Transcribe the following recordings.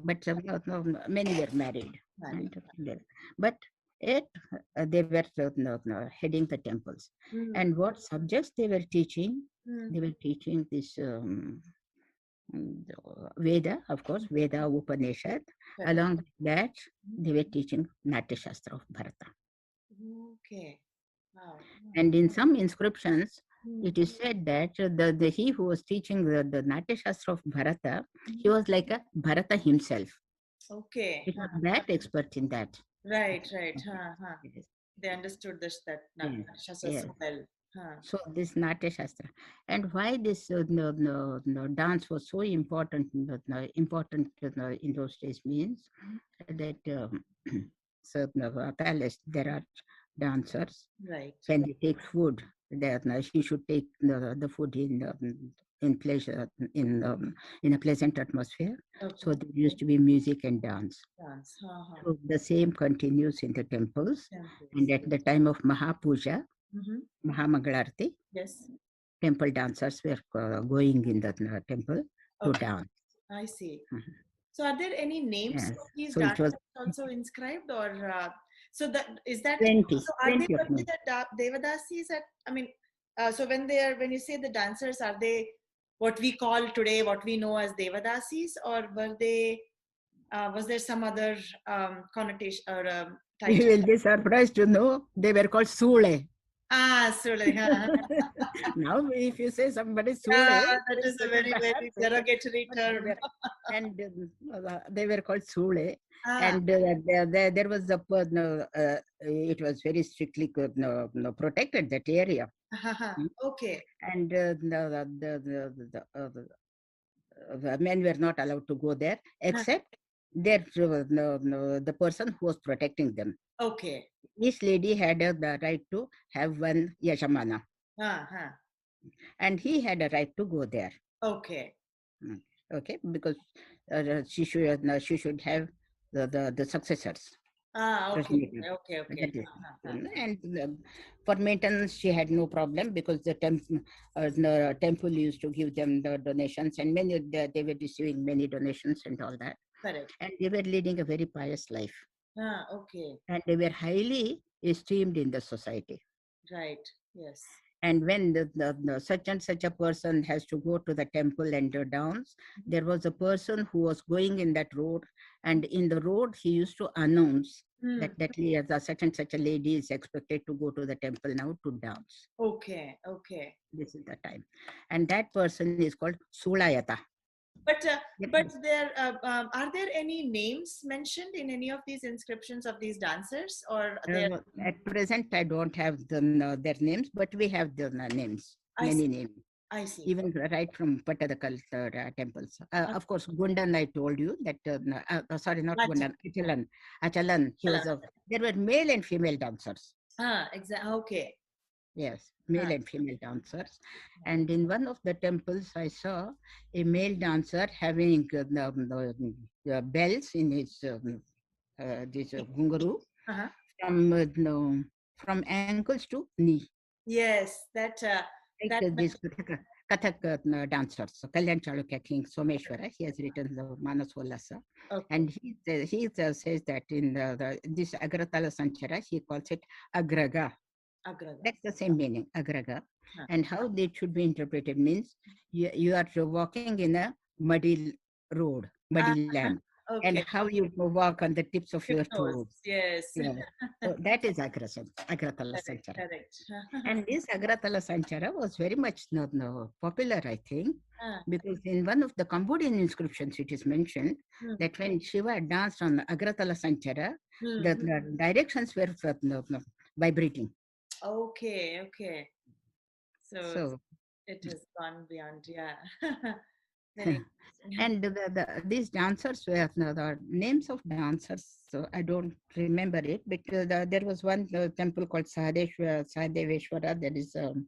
but many were married. Married. And, but yet they were heading the temples. Mm. And what subjects they were teaching? Mm. They were teaching this Veda, of course, Veda Upanishad. Correct. Along with that, they were teaching Natya Shastra of Bharata. Okay. Wow. And in some inscriptions, Mm. it is said that the he who was teaching the Natya Shastra of Bharata, he Mm. was like a Bharata himself. Okay. It was that expert in that. Right, right. Huh. Yes. They understood this that Yes. Shastra Yes. so well. Huh. So this Natya Shastra, and why this dance was so important, important in those days means that so a palace there are dancers. Right. When they take food, that she should take the food in pleasure in a pleasant atmosphere. Okay. So there used to be music and dance. Dance. So the same continues in the temples, and Temples. at the time of Mahapuja, Mm-hmm. Mahamangalarti, Yes. temple dancers were going in the temple to Okay. dance. I see. Mhm. So, are there any names Yes. of these So it was dancers also inscribed, or so that is that? 20, So, are they 20 of only them. the Devadasis? I mean, so when you say the dancers, are they what we call today, what we know as Devadasis, or were they? Was there some other connotation or You title? will be surprised to know they were called Sule. So like, Now, if you say somebody Sule, yeah, that they'll is a take it very, bad. very derogatory But they term. were, and they were called Sule. Ah, And there was no, it was very strictly protected, that area. Mm. okay. And the men were not allowed to go there, Huh, except the person who was protecting them. okay. Each lady had the right to have one yashamana, Uh-huh. and he had a right to go there. Okay. Mm. Okay, because she should have the successors. Okay. Progenitor. Okay. Okay. That is, Uh-huh. and for maintenance, she had no problem because the temple used to give them the donations, and many they were receiving many donations and all that, Correct. and they were leading a very pious life, Okay. and they were highly esteemed in the society. Right. Yes. And when such and such a person has to go to the temple and dance, there was a person who was going in that road, and in the road he used to announce Hmm. that such and such a lady is expected to go to the temple now to dance. Okay. Okay. This is the time, and that person is called Sulayata. But Yep. there are there any names mentioned in any of these inscriptions of these dancers, or there? At present, I don't have their names, but we have the names, I see. many names. I see. Even right from Pattadakal temples. Of course, Gundan, I told you that, sorry, not Gotcha. Gundan, Achalan, he was there were male and female dancers. Exactly. Okay. Yes, male and female dancers. And in one of the temples, I saw a male dancer having the bells in his this gungaru Uh-huh. from, no, from ankles to knee. Yes, Like that these Kathak dancers. So Kalyan Chalukya King Someshwara, he has written the Manas Vallasa. okay. And he says that in this Agratala Sanchara, he calls it Agraga. Agraga. That's the same meaning, Agraga. Huh. And how they should be interpreted means you are walking in a muddy road, muddy land. And Okay. how you walk on the tips of your Hypnose. toes. Yes. Yeah. So that is Agratala Correct. Sanchara. Correct. And this Agratala Sanchara was very much popular, I think, Ah, because in one of the Cambodian inscriptions it is mentioned hmm, that when Shiva danced on Agratala Sanchara, hmm. the directions were vibrating. Okay. Okay. So So, it has gone beyond. Yeah. Very interesting. and these dancers were the names of dancers. So I don't remember it, but there was one temple called Sahadeveshwara.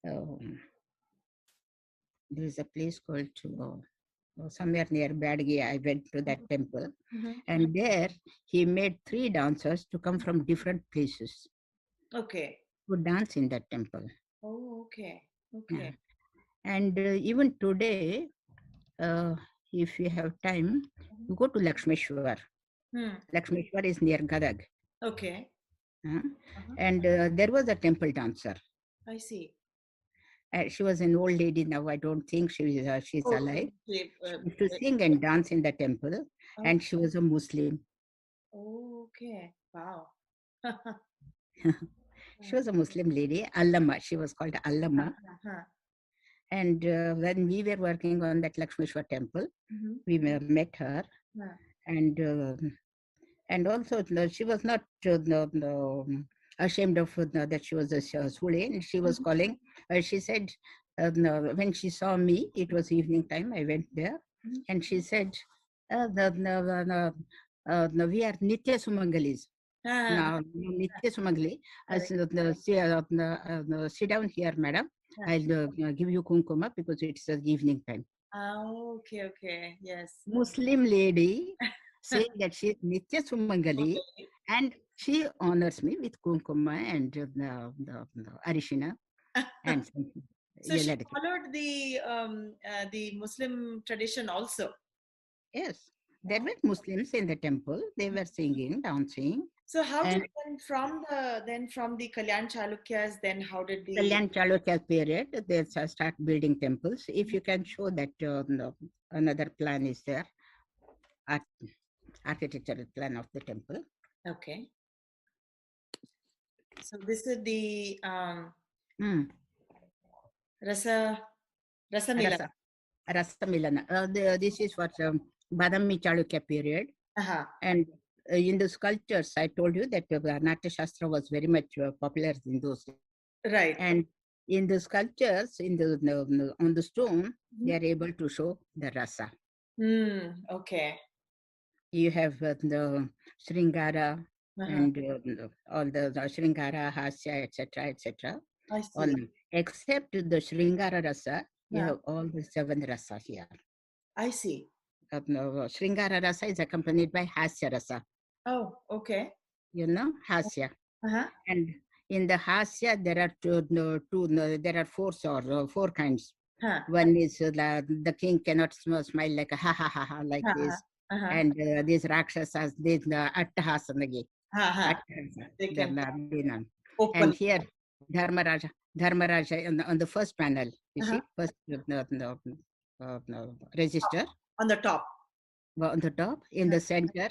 Um, there is a place called somewhere near Badgi. I went to that temple, Mhm. and there he made three dancers to come from different places Okay. to dance in that temple. Oh, okay. Yeah. Okay. And even today, uh, if you have time, you go to Lakshmeshwar. Lakshmeshwar is near Gadag. Okay. And there was a temple dancer. I see. She was an old lady now. I don't think she's alive. She used to sing and dance in the temple, and she was a Muslim. Okay. Wow. She was a Muslim lady, Allama. She was called Allama. And when we were working on that Lakshmeshwar temple, we met her. And also, she was not ashamed of that she was a Sule. And she was calling. She said, when she saw me, it was evening time. I went there, and she said, we are Nitya Sumangalis. Now, Nitya Sumangali, sit down here, madam. I'll give you kunkuma because it's the evening time. Okay. Yes. Muslim lady saying that she is Nitya Sumangali, and she honors me with kunkuma and arishina. And so she followed the Muslim tradition also. Yes, there were Muslims in the temple. They were singing, dancing. So how did from the Kalyan Chalukyas, then how did the Kalyan Chalukya period they start building temples? If you can show that another plan is there, architectural plan of the temple. Okay. So this is the Rasamilana. Rasamilana. This is what Badami Chalukya period. And in the sculptures, I told you that Natya Shastra was very much popular in those days. Right. And in the sculptures, on the stone, they are able to show the rasa. Okay. You have the Sringara and all the Sringara, Hasya, etc. Except the Sringara rasa, you have all the 7 rasa here. I see. Sringara rasa is accompanied by Hasya rasa. Oh, okay. You know, Hasya. And in the Hasya, there are there are 4 kinds. One is the king cannot smile like a ha ha ha ha like this. And these Rakshasas, these Attahasanagi. And here, Dharmaraja on the first panel, you see, first register. On the top. On the top, in the center,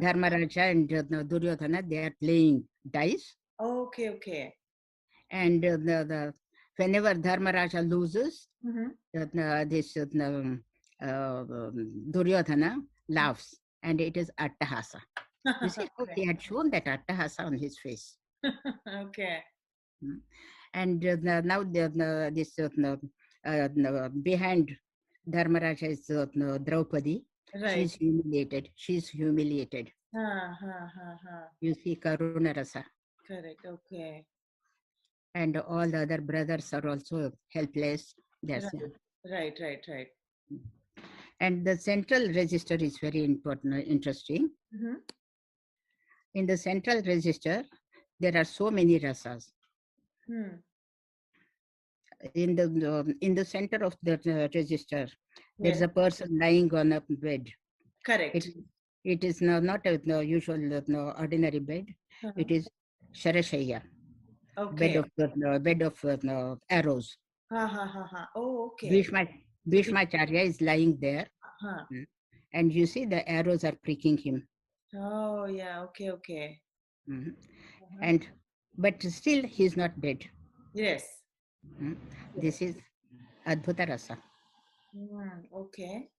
Dharmaraja and Duryodhana, they are playing dice. Okay. And whenever Dharmaraja loses, this Duryodhana laughs, and it is Attahasa. You see how he had shown that Attahasa on his face. Okay. And now this behind Dharmaraja is Draupadi. Right. She's humiliated. You see Karuna Rasa. Correct. Okay. And all the other brothers are also helpless. Right. And the central register is very important, interesting. In the central register, there are so many rasas. In the center of the register, there's a person lying on a bed. Correct. It is not a usual ordinary bed. It is Sharashaya. Okay. Bed of arrows. Oh, okay. Bhishmacharya is lying there. And you see the arrows are pricking him. Oh, yeah. Okay. But still he's not dead. Yes. This is Adbhuta Rasa. Okay.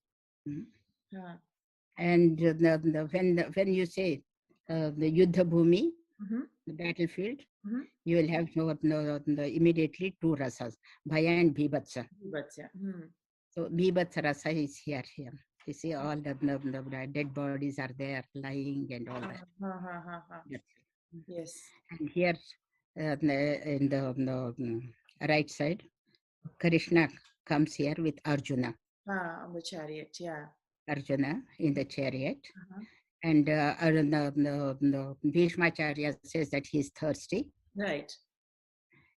And when you say the Yuddha Bhumi, the battlefield, you will have immediately 2 rasas, Bhaya and Bhibatsa. So Bhibatsa Rasa is here. You see all the dead bodies are there lying and all that. Yes. And here in the right side, Krishna comes here with Arjuna. On the chariot, yeah. Arjuna in the chariot. And Bhishmacharya says that he's thirsty. Right.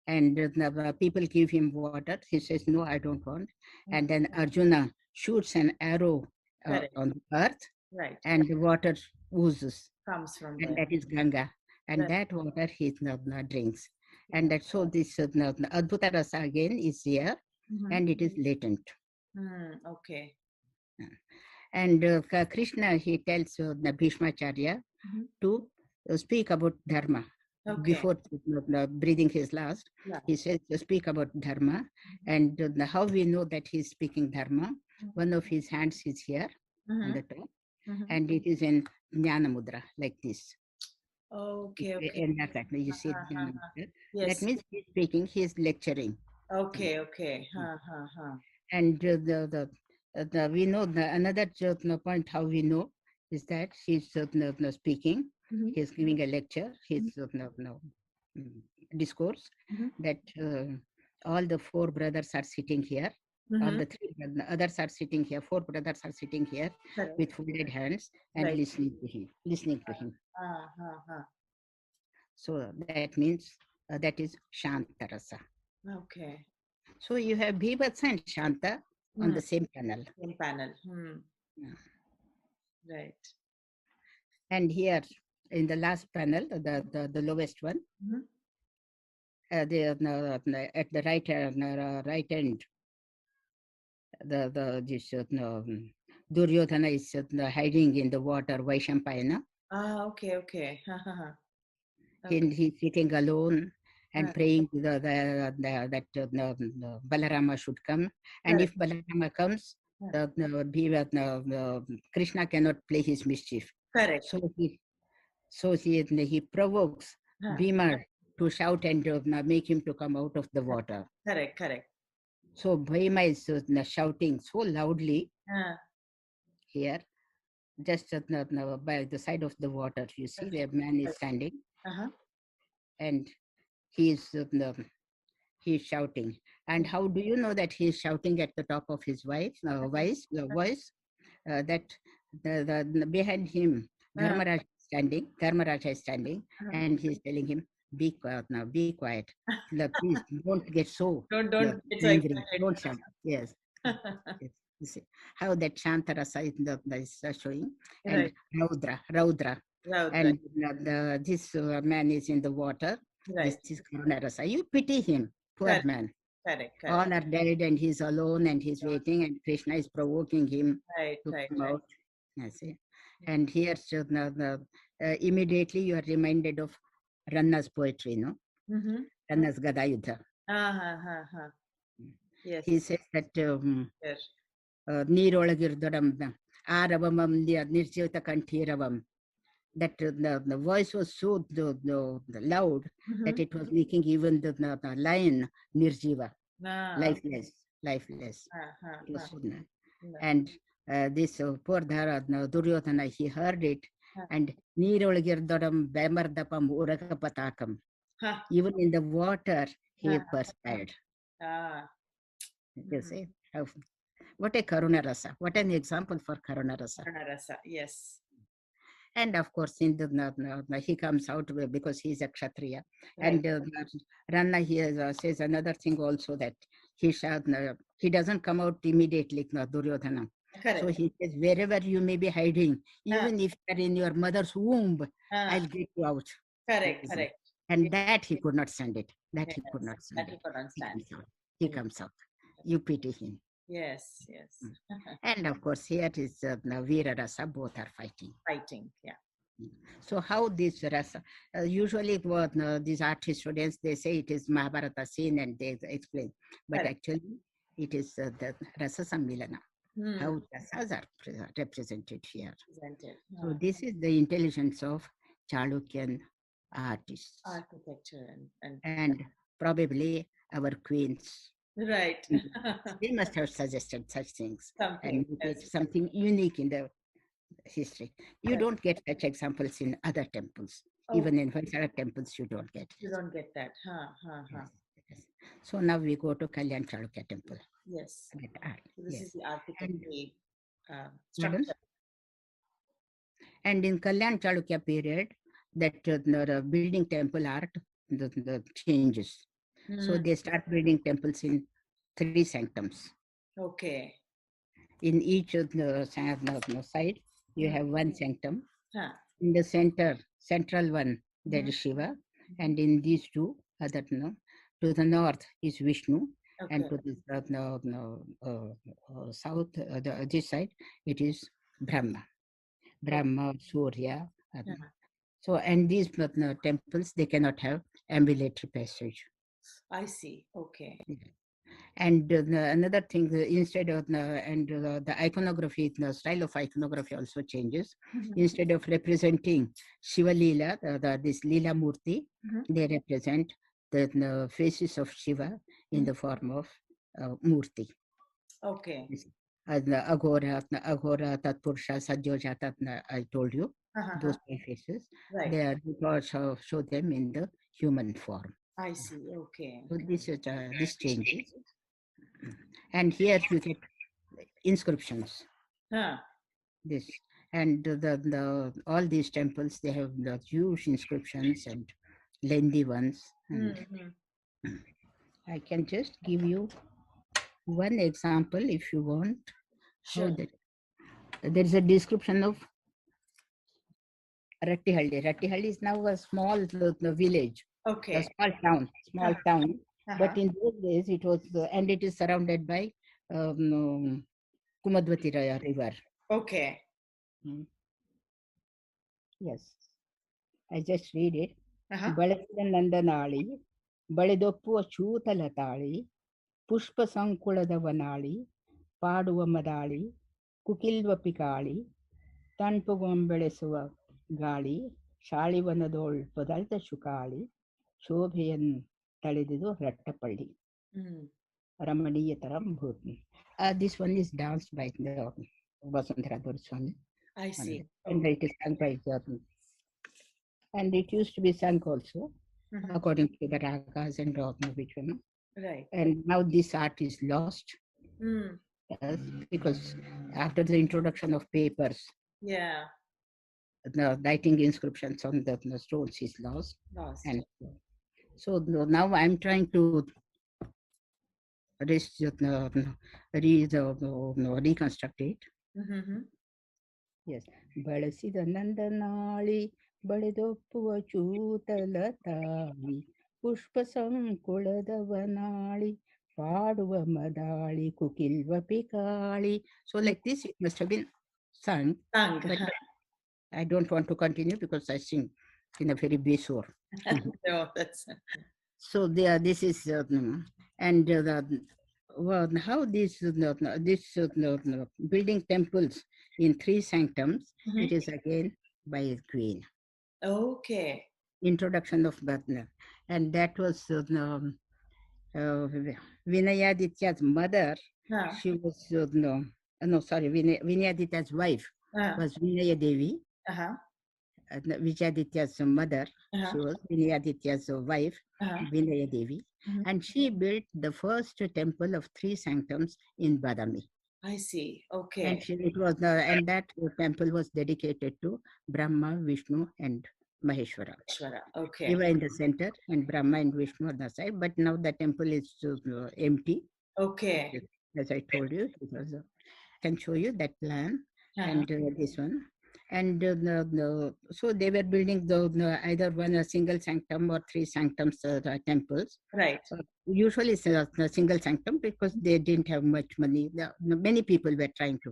And the people give him water. He says, no, I don't want. And then Arjuna shoots an arrow Correct. on the earth, Right. and the water oozes, Comes from and there. that is Ganga, and Right. that water he drinks. And that so this Adbhuta Rasa again is here, and it is latent. Okay. And Krishna, he tells the Bhishmacharya to speak about dharma. Okay. Before breathing his last, Yeah. he says to speak about dharma, and how we know that he's speaking dharma. One of his hands is here on the top, and it is in Jnana Mudra, like this. Okay. Okay. And that's actually, you see Jnana Mudra. Yes. That means he's speaking, he's lecturing. Okay. Okay. And we know another point how we know is that he's speaking, he's giving a lecture, he's discourse, that all the four brothers are sitting here, all the three others are sitting here, four brothers are sitting here with folded hands and Right. listening to him. So that means that is Shantarasa. Okay. So you have Bhivats and Shanta on the same panel. Same panel. Yeah. Right. And here in the last panel, the lowest one, at the right end, this Duryodhana is hiding in the water, Vaishampayana. Okay. Okay. He's sitting alone and praying that Balarama should come. And if Balarama comes, Krishna cannot play his mischief. Correct. So he provokes Bhima to shout and make him to come out of the water. Correct. Correct. So Bhima is shouting so loudly here, just by the side of the water. You see, the man is standing, and he's shouting. And how do you know that he's shouting at the top of his voice? That the behind him, Dharmaraja is standing, and he's telling him, "Be quiet now, be quiet. Please don't get so Don't get so angry. excited. Don't shout." Yes. Yes. You see how that Shantarasa is showing, and Raudra. And this man is in the water. Right. This is Karunarasa. You pity him, poor man. Correct. All are dead, and he's alone, and he's waiting, and Krishna is provoking him to come out. I see. And here, immediately you are reminded of Ranna's poetry, no? Ranna's Gadayuddha. Yes. He says that Neerolagirdaram Aravamam Nirjivata Kanthiravam. That the voice was so loud that it was making even the lion Nirjiva, lifeless. It was so nice. And this poor Duryodhana, he heard it, and Neerolagirdaram Bemardapam Urakapatakam. Even in the water, he perspired. You see, what a Karunarasa, what an example for Karunarasa. Yes. And of course, in he comes out because he's a Kshatriya. And Ranna here says another thing also, that he doesn't come out immediately, Duryodhana. Correct. So he says, wherever you may be hiding, even if you're in your mother's womb, I'll get you out. Correct. And that he could not stand it. He could not stand it. He comes out. You pity him. Yes. And of course, here is Veera Rasa, both are fighting. Yeah. So how this Rasa, usually these art students, they say it is Mahabharata scene and they explain. But actually, it is the Rasa Sammilana. How Rasas are represented here. So this is the intelligence of Chalukyan artists. Architecture and probably our queens. Right. They must have suggested such things and something unique in the history. You don't get such examples in other temples. Even in Vaishnava temples, you don't get it. You don't get that. Yes. So now we go to Kalyan Chalukya temple. Yes. So this is the architecture structure. And in Kalyan Chalukya period, that the building temple art the changes. So they start building temples in 3 sanctums. Okay. in each of the side, you have one sanctum. In the central one, there is Shiva, and in these two, other to the north is Vishnu, and to the south, this side, it is Brahma, Surya. So, and these temples, they cannot have ambulatory passage. I see. Okay. And another thing, instead of the iconography, the style of iconography also changes. Instead of representing Shiva Leela, this Leela Murti, they represent the faces of Shiva in the form of Murti. Okay. The Aghora, Tatpurusha, Sajjoja, I told you, those three faces, they are also show them in the human form. I see. Okay. So this changes. And here you get inscriptions. This and all these temples, they have the huge inscriptions and lengthy ones. And I can just give you one example if you want. Sure. There is a description of Rattihalli. Rattihalli is now a small village. Okay. A small town. But in those days, it was, and it is surrounded by Kumadwati River. Okay. Yes. I just read it. ಬಳಸಿದ ನಂದನಾಳಿ ಬಳೆದೊಪ್ಪುವ ಚೂತಲ ತಾಳಿ ಪುಷ್ಪ ಸಂಕುಳದ ವನಾಳಿ ಪಾಡುವ ಮದಾಳಿ ಕುಕಿಲ್ವ ಪಿಕಾಳಿ ತಣ್ಪುಗೊಂಬೆಳೆಸುವ ಗಾಳಿ ಶಾಳಿವನದೋಳ್ ಪೊದಲ್ದ ಶುಕಾಳಿ ಶೋಭೆಯನ್ನು ತಳೆದಿದು ರಟ್ಟಪಳ್ಳಿ ರಮಣೀಯತರಂ ಭೂತಿ. This one is danced by Vasundhara Duraswami. I see. And it is sung by and it used to be sung also according to the ragas and which one. Right. And now this art is lost because after the introduction of papers, the writing inscriptions on the stones is lost. And so now I'm trying to reconstruct it. Yes. ಬಳಸಿದ ನಂದನಾಳಿ ಬಳೆದೊಪ್ಪುವ ಚೂತಲ ತಾಳಿ ಪುಷ್ಪ ಸಂಕುಳದ ವನಾಳಿ ಪಾಡುವ ಮದಾಳಿ ಕುಕಿಲ್ವ ಪಿಕಾಳಿ. So like this, it must have been sung. But I don't want to continue because I sing in a very bassor. No, that's... So this is and how this building temples in 3 sanctums, it is again by a queen. Okay. Introduction of Bhatna. And that was Vinayaditya's mother. She was Vinayaditya's wife was Vinaya Devi. Vijayaditya's mother, she was Vinayaditya's wife, Vinaya Devi. And she built the first temple of 3 sanctums in Badami. I see. Okay. And and that temple was dedicated to Brahma, Vishnu, and Maheshwara. Okay. They were in the center, and Brahma and Vishnu on the side. But now the temple is empty. Okay. As I told you, I can show you that plan and this one. And so they were building either a single sanctum or 3 sanctums temples. Right. Usually it's a single sanctum because they didn't have much money. Many people were trying to.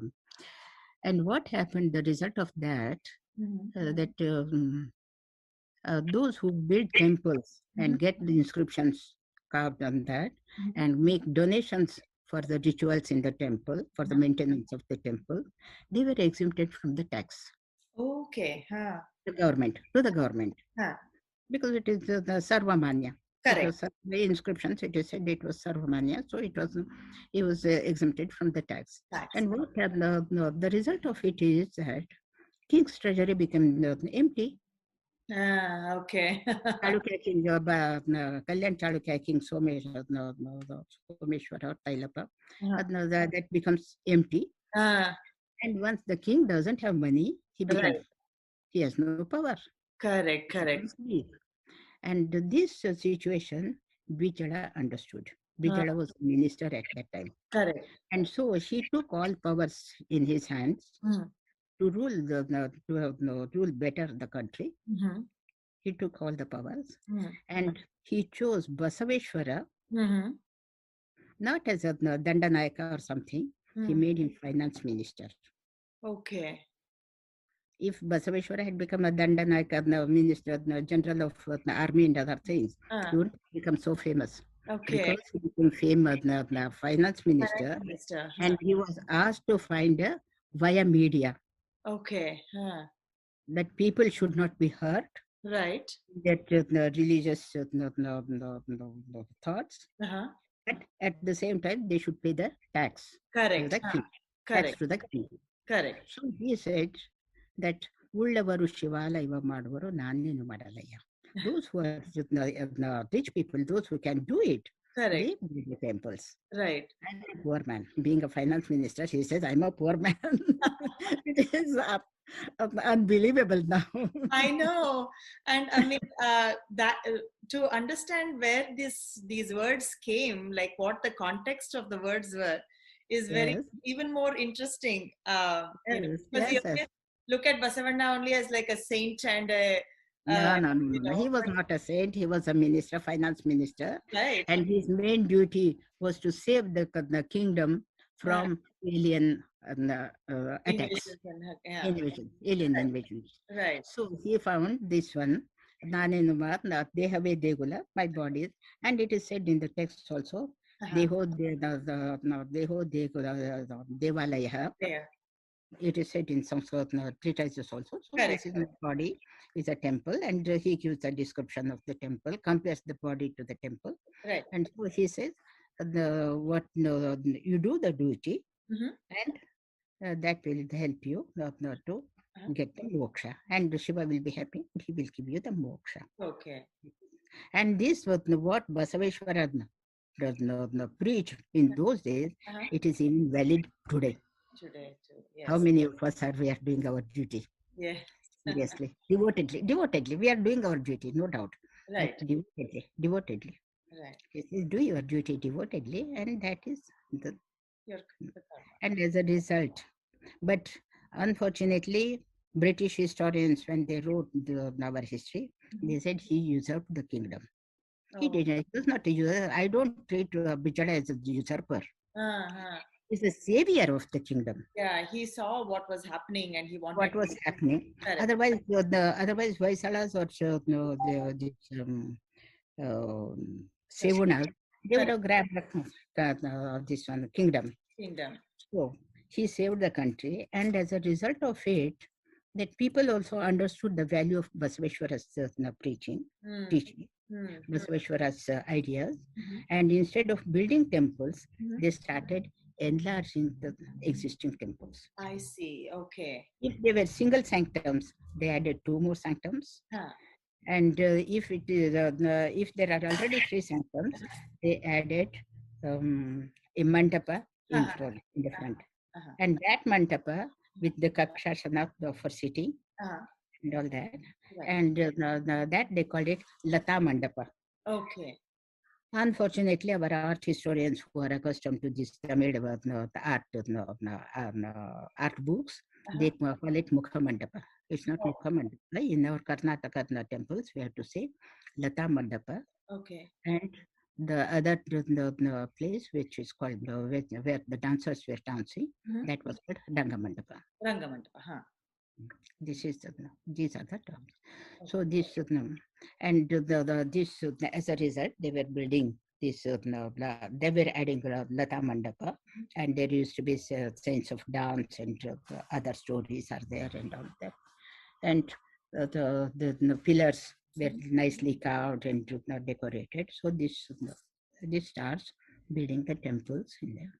And what happened, the result of that, that those who build temples and get the inscriptions carved on that and make donations for the rituals in the temple, for the maintenance of the temple, they were exempted from the tax. Okay. To the government. Because it is the Sarvamanya. Correct. The inscriptions, it is said it was Sarvamanya, so it was exempted from the tax. And what the result of it is that King's treasury became empty. Okay. Chalukya King, Kalyan Chalukya King Someshwara or Tailapa, that becomes empty. And once the king doesn't have money, he has no power. Correct. And this situation, Vithala understood. Vithala was minister at that time. Correct. And so he took all powers in his hands to rule rule better the country. Mm-hmm. He took all the powers, Mm-hmm. and he chose Basaveshwara Mm-hmm. not as a Dandanayaka or something. He made him finance minister. Okay. If Basaveshwara had become a Dandanayaka, minister, general of the army and other things, he wouldn't become so famous. Okay. Because he became famous, finance minister, and he was asked to find via media. Okay. That people should not be hurt. Right. That religious thoughts. But at the same time, they should pay the tax. Correct. To the king. Correct. Tax to the king. Correct. So he said that ಉಳ್ಳವರು ಶಿವಾಲಯ ಮಾಡುವರು ನಾನೇನು ಮಾಡಲಯ್ಯ. Those who are rich people, those who can do it, correct, they build the temples. Right. I'm a poor man. Being a finance minister, he says, I'm a poor man. It is unbelievable now. I know. And I mean, that to understand where these words came, like what the context of the words were, is very even more interesting. Because you look at Basavanna only as like a saint and a no. He was not a saint. He was a minister, finance minister. Right. And his main duty was to save the kingdom from alien attacks. Alien invasions. Right. So he found this one, Dehave Degula, my body, and it is said in the text also, Deho Devalaya. It is said in some treatises also. So this is my body is a temple, and he gives the description of the temple, compares the body to the temple. Right. And so he says, you do the duty, and that will help you to get the moksha. And Shiva will be happy. He will give you the moksha. Okay. And this was what Basaveshwara preached in those days. It is even valid today. Today too. Yes. How many of us are we are doing our duty? Yeah. Seriously, devotedly, we are doing our duty, no doubt. Right. Devotedly. Right. You do your duty devotedly, and that is the karma. And as a result. But unfortunately, British historians, when they wrote our history, they said he usurped the kingdom. He didn't. It was not a usurper. I don't treat Vithala as a usurper. He's the savior of the kingdom. Yeah, he saw what was happening and he wanted what was happening. Otherwise, Hoysalas or Sevunas, they would have grabbed this one, kingdom. So he saved the country, and as a result of it, that people also understood the value of Basaveshwara's teaching, Basaveshwara's ideas, and instead of building temples, they started enlarging the existing temples. I see. Okay. If they were single sanctums, they added 2 more sanctums. And if there are already 3 sanctums, they added a mandapa in the front. And that mandapa with the kakshasana for sitting and all that. And that they called it Lata Mandapa. Okay. Unfortunately, our art historians who are accustomed to this Tamil art books, they call it Mukha Mandapa. It's not Mukha Mandapa. In our Karnataka temples, we have to say Lata Mandapa. Okay. And the other place, which is called where the dancers were dancing, that was called Ranga Mandapa. Ranga Mandapa, These are the terms. So this and as a result, they were building this. They were adding Lata Mandapa, and there used to be sense of dance and other stories are there and all that. And the pillars were nicely carved and decorated. So this starts building the temples in there.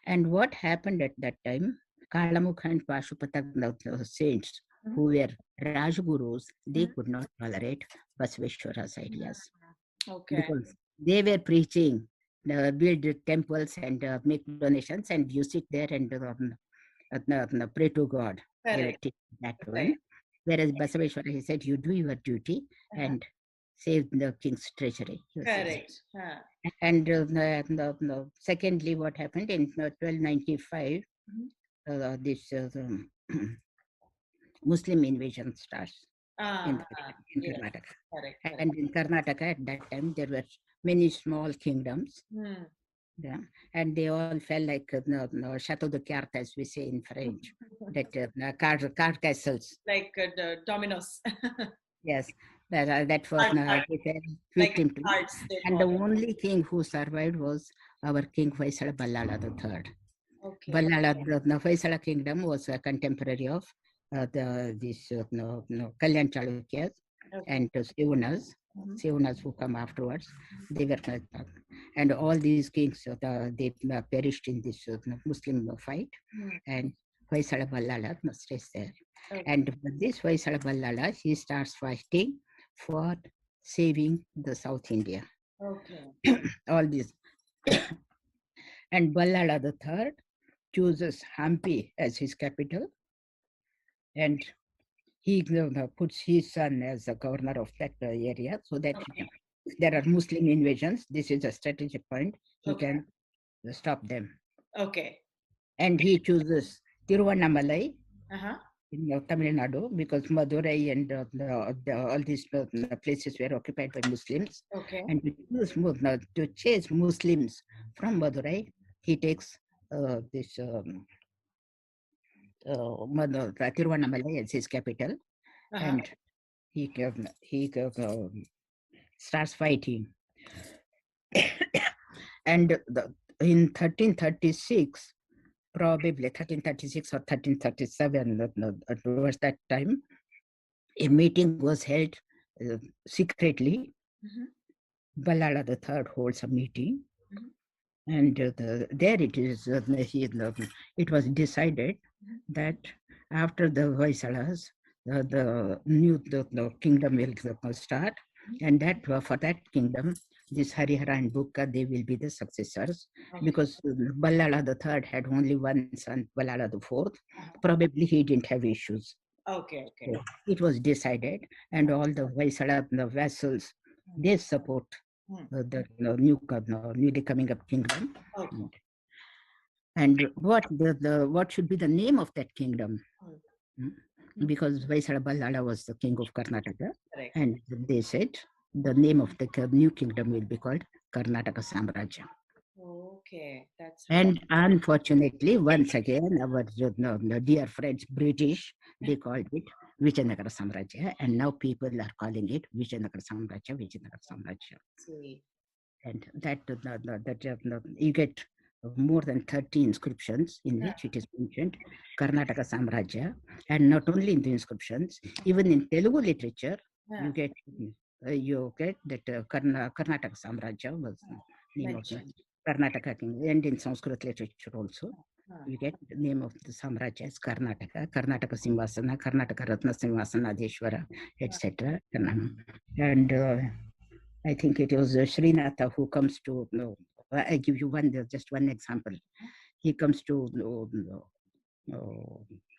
And what happened at that time? Kalamukha and Pashupata saints who were Rajgurus, they could not tolerate Basaveshwara's ideas. Okay. Because they were preaching, build temples and make donations, and you sit there and pray to God. They were teaching that one. Whereas Basaveshwara, he said, you do your duty and saved the king's treasury. Correct. Huh. And secondly, what happened in 1295, this Muslim invasion starts in Yes. Karnataka. Correct. And in Karnataka at that time, there were many small kingdoms. Yeah, and they all fell like chateau de cartes, as we say in French, that card castles. Like the dominoes. Yes, that was Like victim to. cards, they And the call it. only king who survived was our King Faisal Ballala III. Okay. Ballala, the Faisala kingdom was a contemporary of these Kalyan Chalukyas and Sivanas. Sivanas who come afterwards, they were and all these kings they perished in this Muslim fight, and Faisal Ballala stays there. And this Faisal Ballala, he starts fighting for saving the South India. Okay. All this. And Ballala III chooses Hampi as his capital, and he puts his son as the governor of that area, so that if there are Muslim invasions, this is a strategic point, he can stop them. Okay. And he chooses Tiruvannamalai in Tamil Nadu, because Madurai and all these places were occupied by Muslims. Okay. And to chase Muslims from Madurai, he takes this Tiruvannamalai as his capital, and he starts fighting. And in 1336, probably 1336 or 1337, towards that time, a meeting was held secretly. Ballala III holds a meeting, and there it is. It was decided that after the Hoysalas, the new kingdom will start, and that for that kingdom, this Harihara and Bukka, they will be the successors, because Ballala III had only one son, Ballala IV. Probably he didn't have issues. Okay. So it was decided, and all the Hoysala, the vassals, they support the newly coming up kingdom. And what should be the name of that kingdom? Because Vaisala Ballala was the king of Karnataka, and they said the name of the new kingdom will be called Karnataka Samrajya. Okay, that's. And unfortunately, once again, our dear friends British, they called it Vijayanagara Samrajya, and now people are calling it Vijayanagara Samrajya, Vijayanagara Samrajya. See. And that you get more than 30 inscriptions in which it is mentioned Karnataka Samrajya, and not only in the inscriptions, even in Telugu literature, you get that Karnataka Samrajya was the name of the Karnataka king, and in Sanskrit literature also. You get the name of the Samrajya as Karnataka, Karnataka Simhasana, Karnataka Ratna Simhasana Adheshwara, etc. And I think it was Srinatha who comes to, I give you just one example. He comes to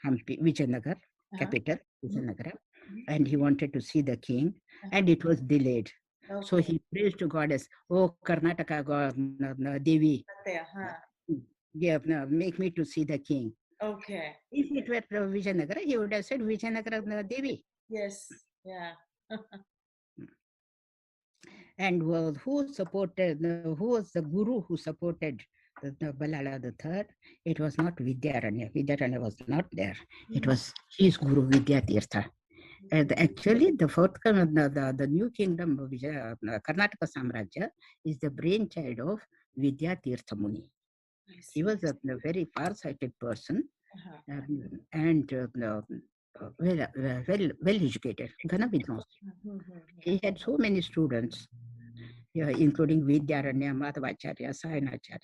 Hampi, Vijayanagar, capital, Vijayanagar, and he wanted to see the king, and it was delayed. So he prays to goddess, oh Karnataka God, Devi, make me to see the king. Okay. If it were Vijayanagar, he would have said Vijayanagar Devi. Yes, yeah. And who was the guru who supported the Ballala III? It was not Vidyaranya. Vidyaranya was not there. It was his guru Vidyatirtha. And actually, the forthcoming, the new kingdom of Karnataka Samrajya is the brainchild of Vidyatirtha Muni. He was a very far-sighted person, and well educated, Ghana Vidwans. He had so many students, including Vidyaranya, Madhavacharya, Sayanacharya.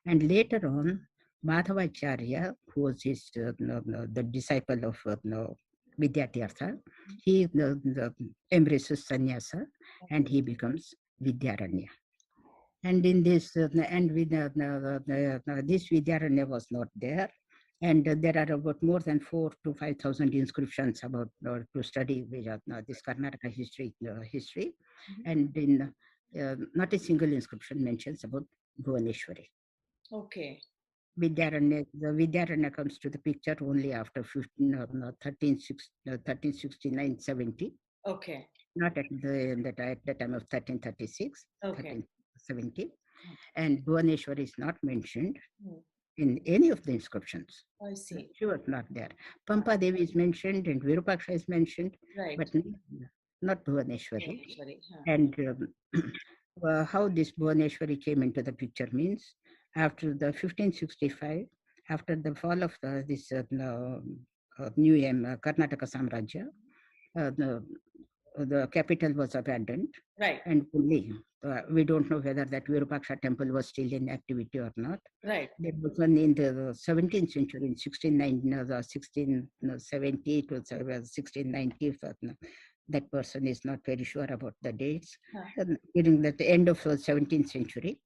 And later on, Madhavacharya, who was his, the disciple of Vidyatirtha, he embraces sannyasa, and he becomes Vidyaranya. And in this, this Vidyaranya was not there. And there are about more than 4,000 to 5,000 inscriptions about to study this Karnataka history. And in not a single inscription mentions about Bhuvaneshwari. Okay. The Vidyaranya comes to the picture only after 1369, 70. Okay. Not at the time of 1336, Okay. 1370. And Bhuvaneshwari is not mentioned in any of the inscriptions. I see. She was not there. Pampa Devi is mentioned and Virupaksha is mentioned, Right. but not Bhuvaneshwari. Bhuvaneshwari, And how this Bhuvaneshwari came into the picture means after the 1565, after the fall of this new Karnataka Samrajya, the capital was abandoned. Right. And only we don't know whether that Virupaksha temple was still in activity or not. Right. There was one in the 17th century, in 1670 to 1690. That person is not very sure about the dates. During the end of the 17th century,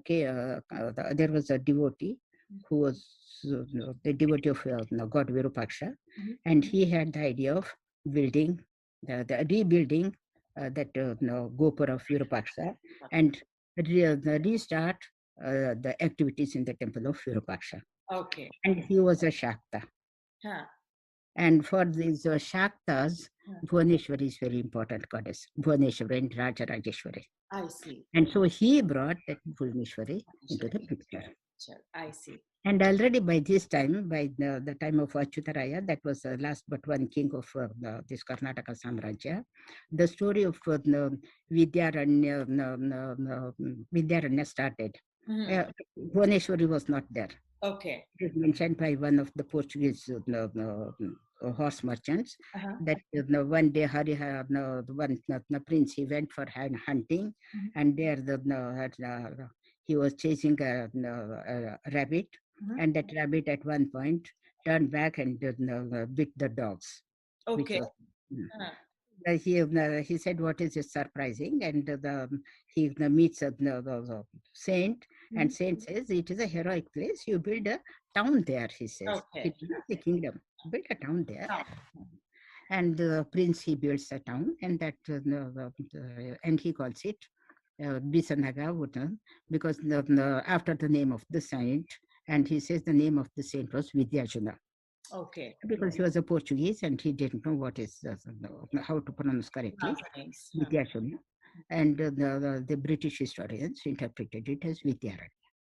there was a devotee who was the devotee of God Virupaksha, and he had the idea of building, the rebuilding that Gopura of Virupaksha and restart the activities in the temple of Virupaksha. Okay. And he was a Shakta. And for these Shaktas, Bhuvaneshwari is very important goddess. Bhuvaneshwari and Raja Rajeshwari. I see. And so he brought that Bhuvaneshwari into the picture. I see. And already by this time, by the time of Achyutaraya, that was the last but one king of this Karnataka Samrajya, the story of Vidyaranya started. Bhuvaneshwari was not there. Okay. It is mentioned by one of the Portuguese horse merchants that one day one prince, he went for hunting, and there he was chasing a rabbit, and that rabbit at one point turned back and bit the dogs. Okay. He said, "What is this surprising?" And he meets a saint, and saint says, "It is a heroic place. You build a town there." He says, Okay. "It is not the kingdom. Build a town there." And the prince, he builds a town, and that and he calls it Bisanaga, because after the name of the saint, and he says the name of the saint was Vidyajana. Okay. Because he was a Portuguese and he didn't know what is how to pronounce correctly. Vidyajana. And the British historians interpreted it as Vidyaranya.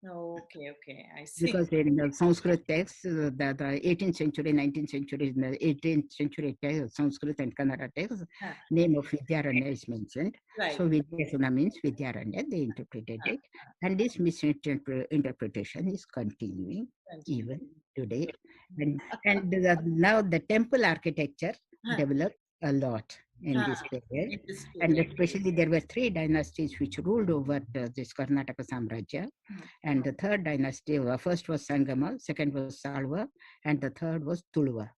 Okay, I see. Because in the Sanskrit texts, the 18th century, 19th century, 18th century text, Sanskrit and Kannada texts, name of Vidyaranya is mentioned. Right. So Vidyajana means Vidyaranya, they interpreted it. And this misinterpretation is continuing even today. And now the temple architecture developed a lot in this period. And especially there were 3 dynasties which ruled over this Karnataka Samrajya. And the third dynasty, first was Sangama, second was Salva, and the third was Tuluva.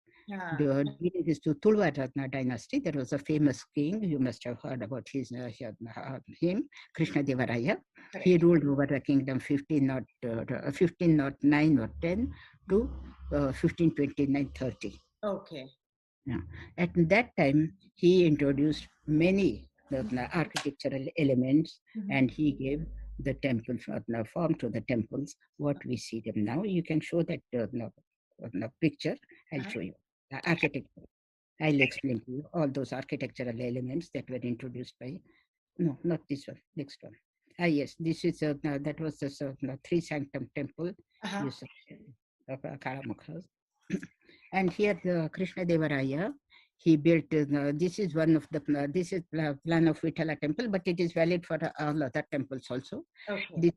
During this Tuluva dynasty, there was a famous king, you must have heard about him, Krishna Devaraya. He ruled over the kingdom 1509 or 10 to 1529-30. Okay. Yeah. At that time, he introduced many architectural elements, and he gave the temple form to the temples. What we see them now, you can show that picture. I'll show you architecture. I'll explain to you all those architectural elements that were introduced by. No, not this one. Next one. Yes, this is that was the Three Sanctum Temple. Of Kalamukhas. And here the Krishna Devaraya, he built, this is one of the, this is plan of Vithala temple, but it is valid for all other temples also. Okay.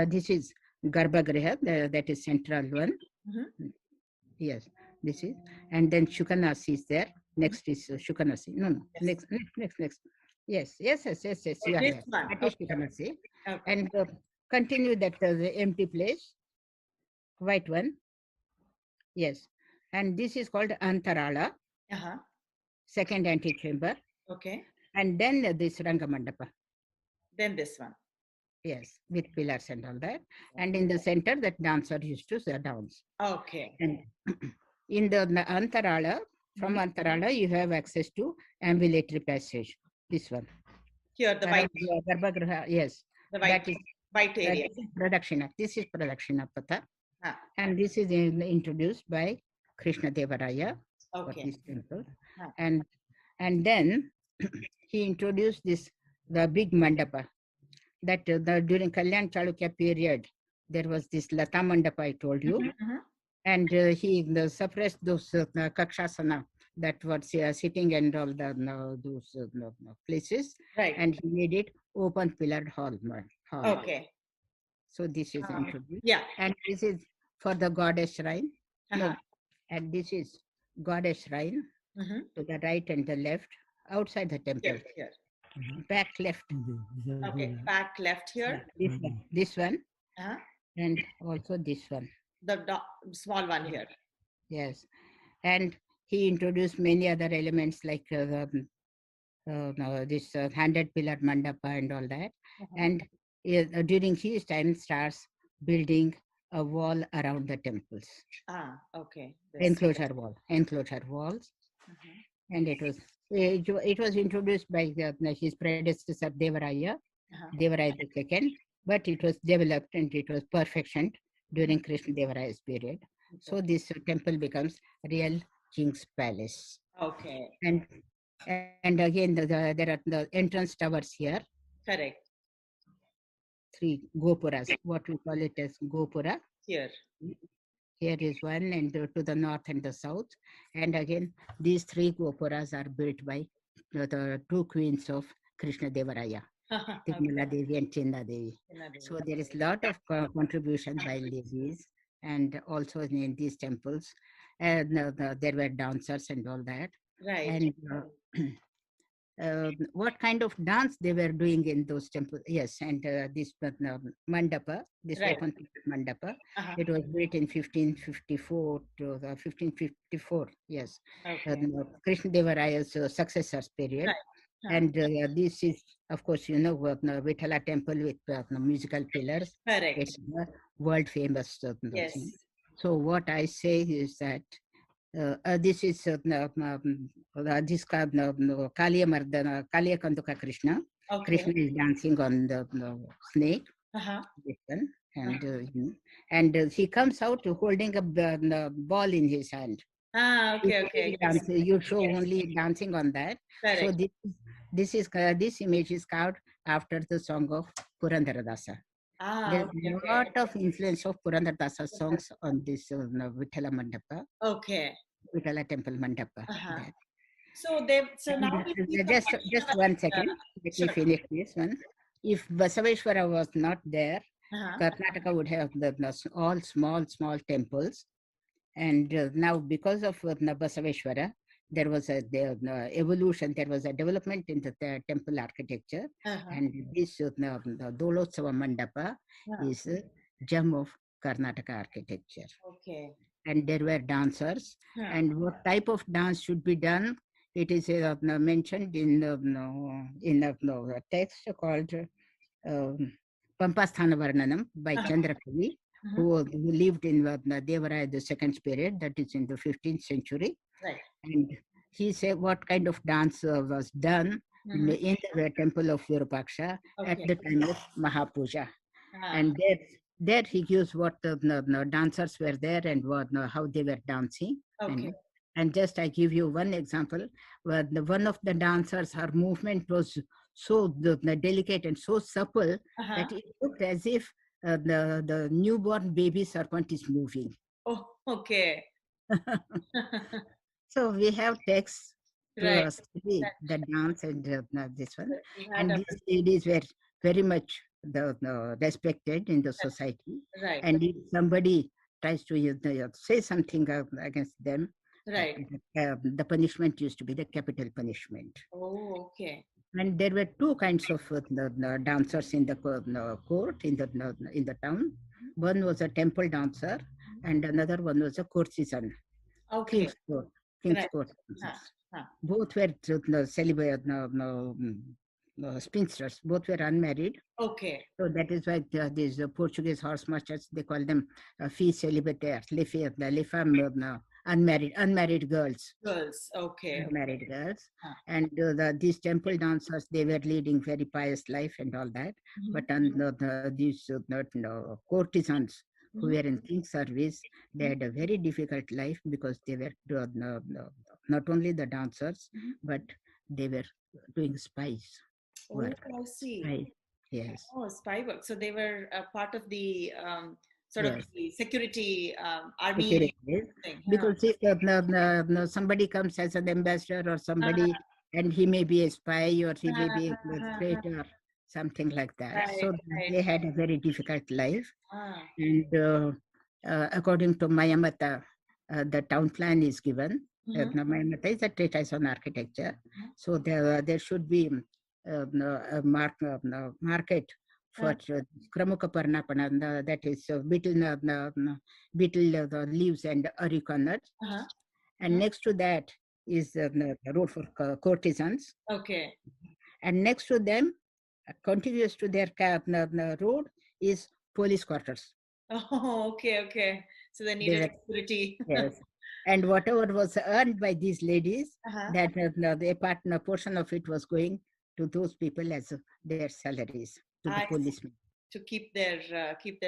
This is Garbhagriha, that is central one. Yes, this is. And then Shukanasi is there. Next is Shukanasi. No, yes. Next. Yes. You are there. That is Shukanasi. Okay. And continue that the empty place. White one. Yes. And this is called Antarala. Second antechamber. Okay. And then this Rangamandapa. Then this one. Yes, with pillars and all that. And in the center, that dancer used to dance. Okay. And in the Antarala, from Antarala, you have access to ambulatory passage. This one. Here, the white, Garbhagriha, yes. the That white is area. Pradakshina. This is Pradakshina Patha. Ah. And this is introduced by Krishna Devaraya for Okay. this temple. Ah. And then he introduced the big mandapa. That during Kalyan Chalukya period, there was this Lata Mandapa I told you. And he suppressed those kakshasana that was sitting and all those places. Right. And he made it open pillared hall. Okay. So this is introduced. Yeah. And this is for the goddess shrine. No. And this is goddess shrine to the right and the left outside the temple. Here. Back left. Okay. Back left here. This one. And also this one. The small one here. Yes. And he introduced many other elements like this 100 pillar mandapa and all that. And during his time starts building a wall around the temples. Okay. Enclosure walls. And it was introduced by his predecessor Devaraya, Devaraya II, but it was developed and it was perfectioned during Krishna Devaraya's period. So this temple becomes real king's palace. Okay. And again, there are the entrance towers here. Correct. 3 gopuras, what we call it as gopura. Here is one, and to the north and the south. And again, these 3 gopuras are built by the 2 queens of Krishna Devaraya, Tirumala Devi and Chinna Devi. So there is a lot of contribution by ladies, and also in these temples. And there were dancers and all that. Right. And what kind of dance they were doing in those temples? Yes, and this mandapa, this open mandapa, it was built in 1554 to 1554. Yes, Krishna Devaraya's successors period. Right. And this is, of course, Vithala temple with musical pillars. Correct. It's world famous. Yes. Thing. So what I say is that this is this Kålîyamardana, Kanduka Krishna. Okay. Krishna is dancing on the snake. And he comes out holding a ball in his hand. Okay. You show only dancing on that. Correct. So this image is carved after the song of Purandaradasa. There's a lot of influence of Purandaradasa songs on this Vithala Mandapa. Okay. Vithala temple mandapa. So now just 1 second. Let me finish this one. If Basaveshwara was not there, Karnataka would have all small temples. And now because of Basaveshwara, there was the evolution, there was a development in the temple architecture. And this Dolotsava Mandapa is a gem of Karnataka architecture. Okay. And there were dancers. And what type of dance should be done? It is mentioned in the text called Pampasthana Varnanam by Chandrakavi, who lived in Devaraya II's period, that is in the 15th century. Right. And he said what kind of dance was done in the temple of Virupaksha at the time of Mahapuja. And there he gives what the dancers were there and how they were dancing. Okay. And just I give you one example where one of the dancers, her movement was so delicate and so supple that it looked as if the newborn baby serpent is moving. Oh, okay. So we have texts to study the dance and this one. And these ladies were very much respected in the society. Right. And if somebody tries to say something against them, the punishment used to be the capital punishment. Oh, okay. And there were 2 kinds of dancers in the court, in the town. One was a temple dancer, and another one was a courtesan. Okay. King's court. Both were spinsters. Both were unmarried. Okay. So that is why these Portuguese horse marchers, they call them filles célibataires, les femmes unmarried girls. Girls. Okay. Unmarried girls. Huh. And these temple dancers, they were leading very pious life and all that. But these courtesans who were in king's service, they had a very difficult life because they were not only the dancers, but they were doing spies. Oh, I see. Spy. Yes. Oh, spy work. So they were part of the sort of the security army thing. Because if somebody comes as an ambassador or somebody, and he may be a spy or he may be a traitor, something like that. Right, so right. they had a very difficult life. And according to Mayamata, the town plan is given. Mayamata is a treatise on architecture. So there should be a market for Kramuka Parnapana, that is beetle leaves and areca nuts. And next to that is the road for courtesans. Okay. And next to them, contiguous to their road, is police quarters. Oh, okay. So they needed security. Yes. And whatever was earned by these ladies, that a portion of it was going to those people as their salaries, to the policemen. To keep their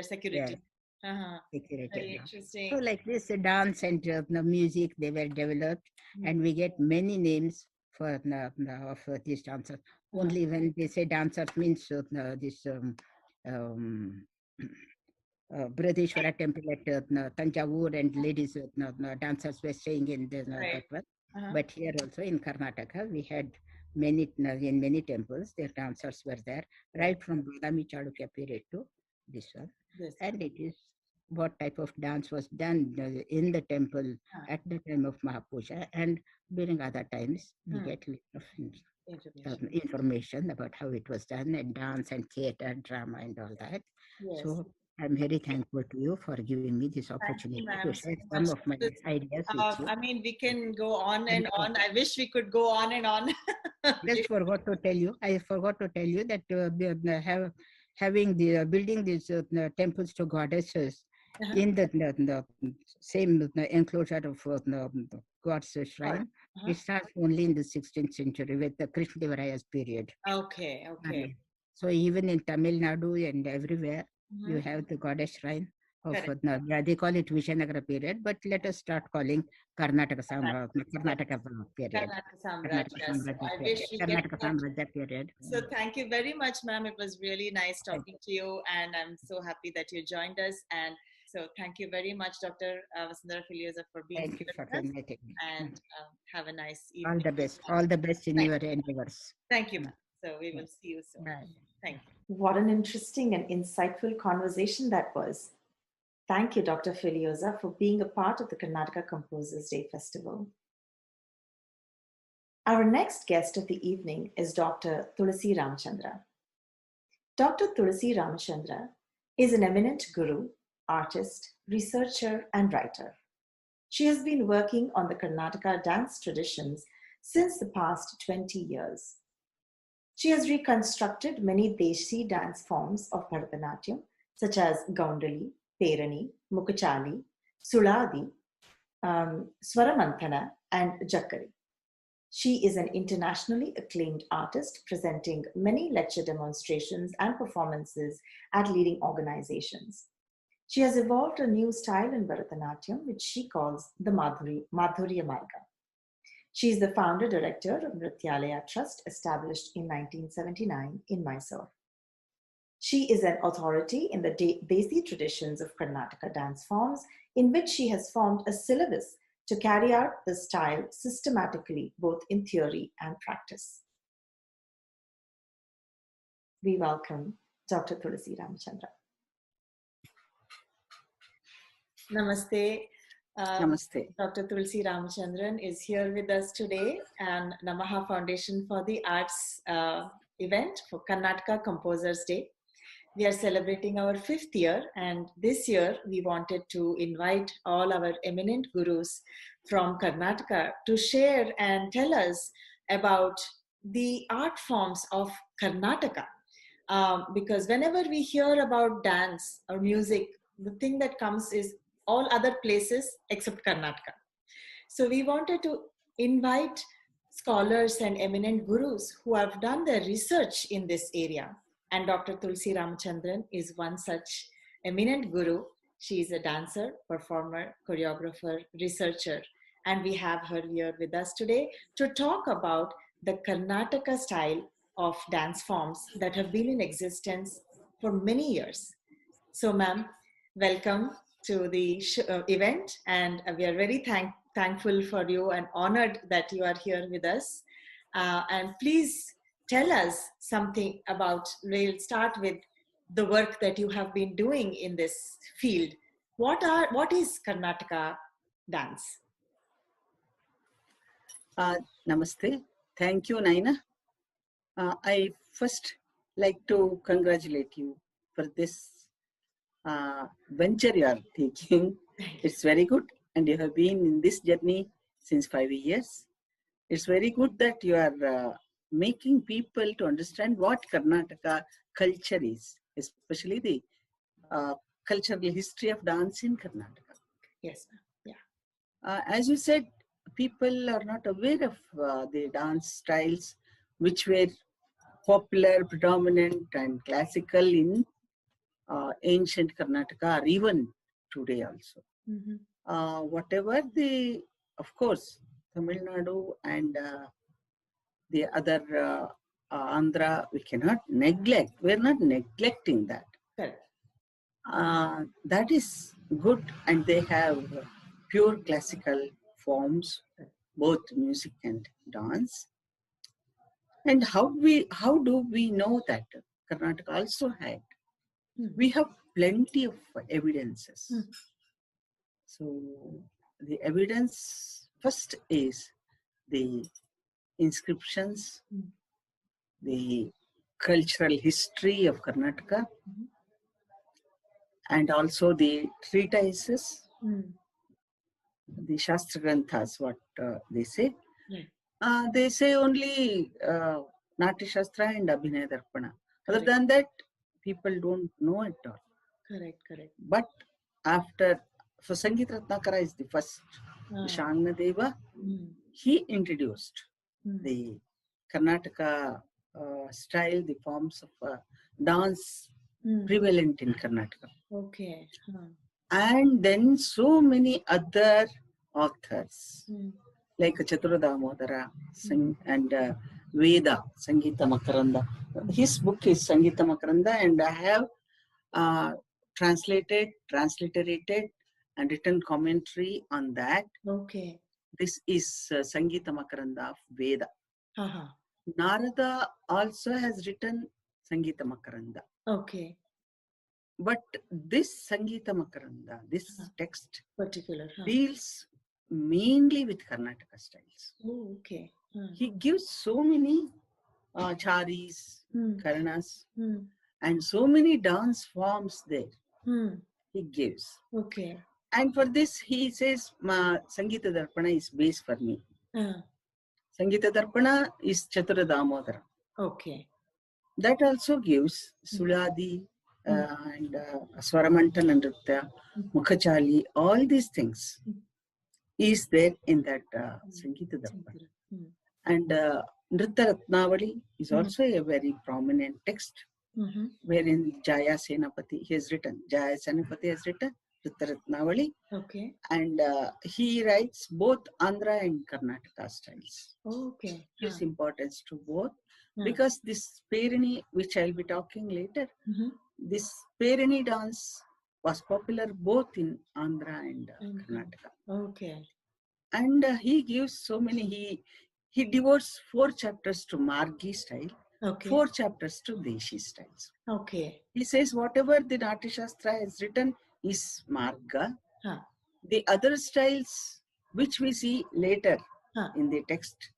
security. Yeah. Security. Very interesting. So like this, dance and the music, they were developed, and we get many names for of these dancers. Only when they say dancers means this Bradeshwara temple at Tanjavur, and ladies dancers were staying in that one. But here also in Karnataka, we had many in many temples, their dancers were there, right from Badami Chalukya period to this one. And it is what type of dance was done in the temple at the time of Mahapuja, and during other times we get a lot of information about how it was done, and dance and theater, drama and all that. So I'm very thankful to you for giving me this opportunity to share some of my ideas with you. I mean, we can go on and on. I wish we could go on and on. Just forgot to tell you. I forgot to tell you that building these temples to goddesses in the same enclosure of God's shrine. It starts only in the 16th century with the Krishna Devaraya's period. Okay. So even in Tamil Nadu and everywhere, you have the goddess shrine of they call it Vijayanagara period, but let us start calling Karnataka period. Karnataka Samrajya period. So thank you very much, ma'am. It was really nice talking to you, and I'm so happy that you joined us. And so thank you very much, Dr. Vasundhara Filiozza, for being Thank you for inviting me. And have a nice evening. All the best in your endeavors. Thank you, ma'am. So we will see you soon. Bye. Thank you. What an interesting and insightful conversation that was. Thank you, Dr. Filiozza, for being a part of the Karnataka Composers Day Festival. Our next guest of the evening is Dr. Tulasi Ramachandra. Dr. Tulasi Ramachandra is an eminent guru, artist, researcher, and writer. She has been working on the Karnataka dance traditions since the past 20 years. She has reconstructed many Desi dance forms of Bharatanatyam, such as Gaundali, Perani, Mukachali, Suladi, Swaramanthana, and Jakkari. She is an internationally acclaimed artist presenting many lecture demonstrations and performances at leading organizations. She has evolved a new style in Bharatanatyam, which she calls the Madhuryamarga. She is the founder director of Vithala Trust, established in 1979 in Mysore. She is an authority in the Desi traditions of Karnataka dance forms, in which she has formed a syllabus to carry out the style systematically, both in theory and practice. We welcome Dr. Tulasi Ramachandra. Namaste. Namaste. Dr. Tulasi Ramachandran is here with us today, and Namaha Foundation for the Arts event for Karnataka Composers Day. We are celebrating our 5th year, and this year we wanted to invite all our eminent gurus from Karnataka to share and tell us about the art forms of Karnataka. Because whenever we hear about dance or music, the thing that comes is all other places except Karnataka. So we wanted to invite scholars and eminent gurus who have done their research in this area. And Dr. Tulsi Ramachandran is one such eminent guru. She is a dancer, performer, choreographer, researcher. And we have her here with us today to talk about the Karnataka style of dance forms that have been in existence for many years. So, ma'am, welcome to the event, and we are very thankful for you and honored that you are here with us. And please tell us something about, we'll start with the work that you have been doing in this field. What is Karnataka dance? Namaste. Thank you, Naina. I first like to congratulate you for this venture you are taking. It's very good, and you have been in this journey since 5 years. It's very good that you are making people to understand what Karnataka culture is, especially the cultural history of dance in Karnataka. Yes, yeah. As you said, people are not aware of the dance styles which were popular, predominant, and classical in ancient Karnataka, or even today also. Mm-hmm. Whatever of course, Tamil Nadu and the other Andhra, we cannot neglect. We're not neglecting that. Correct. That is good, and they have pure classical forms, both music and dance. And how do we know that Karnataka also had? We have plenty of evidences. So the evidence first is the inscriptions, the cultural history of Karnataka, and also the treatises, the Shastra Granthas, what they say. They say only Natya Shastra and Abhinaya Darpana. Other than that, people don't know at all. Correct. But after, so Sangeet Ratnakara is the first, Shangna Deva, he introduced the Karnataka style, the forms of dance prevalent in Karnataka. Okay. And then so many other authors, like Chatura Damodara and Veda, Sangeeta Makaranda. His book is Sangeeta Makaranda, and I have translated, transliterated, and written commentary on that. Okay. This is Sangeeta Makaranda of Veda. Uh-huh. Narada also has written Sangeeta Makaranda. Okay. But this Sangeeta Makaranda, this text, particular deals mainly with Karnataka styles. Oh, okay. He gives so many charis, karanas, and so many dance forms there. He gives. Okay. And for this, he says, Sangeeta Darpana is base for me. Sangeeta Darpana is Chatura Damodara. Okay. That also gives Suladi and Swaramantana and Nritya, Mukhachali, all these things is there in that Sangeeta Darpana. And Nritya Ratnavali is also a very prominent text, wherein Jaya Senapati, he has written, Jaya Senapati has written Nritya Ratnavali. Okay. And he writes both Andhra and Karnataka styles. Okay. Gives importance to both. Because this Perini, which I'll be talking later, this Perini dance was popular both in Andhra and Karnataka. Okay. And he gives so many, he devotes 4 chapters to Margi style, 4 chapters to Deshi styles. Okay. He says whatever the Natya Shastra has written is Marga. The other styles which we see later in the text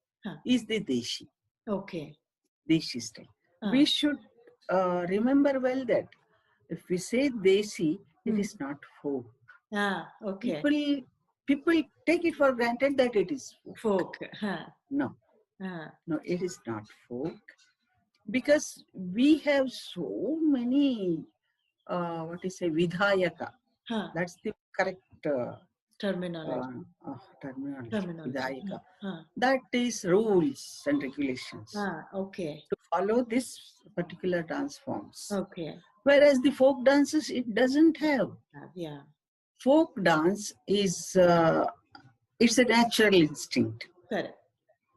is the Deshi. Okay. Deshi style. We should remember well that if we say Desi, it is not folk. Okay. People take it for granted that it is folk. No. No, it is not folk. Because we have so many, Vidhayaka. That's the correct Terminology. Terminology. Vidhayaka. That is rules and regulations. Okay. To follow this particular dance forms. Okay. Whereas the folk dances, it doesn't have. Yeah. Folk dance is, it's a natural instinct. Correct.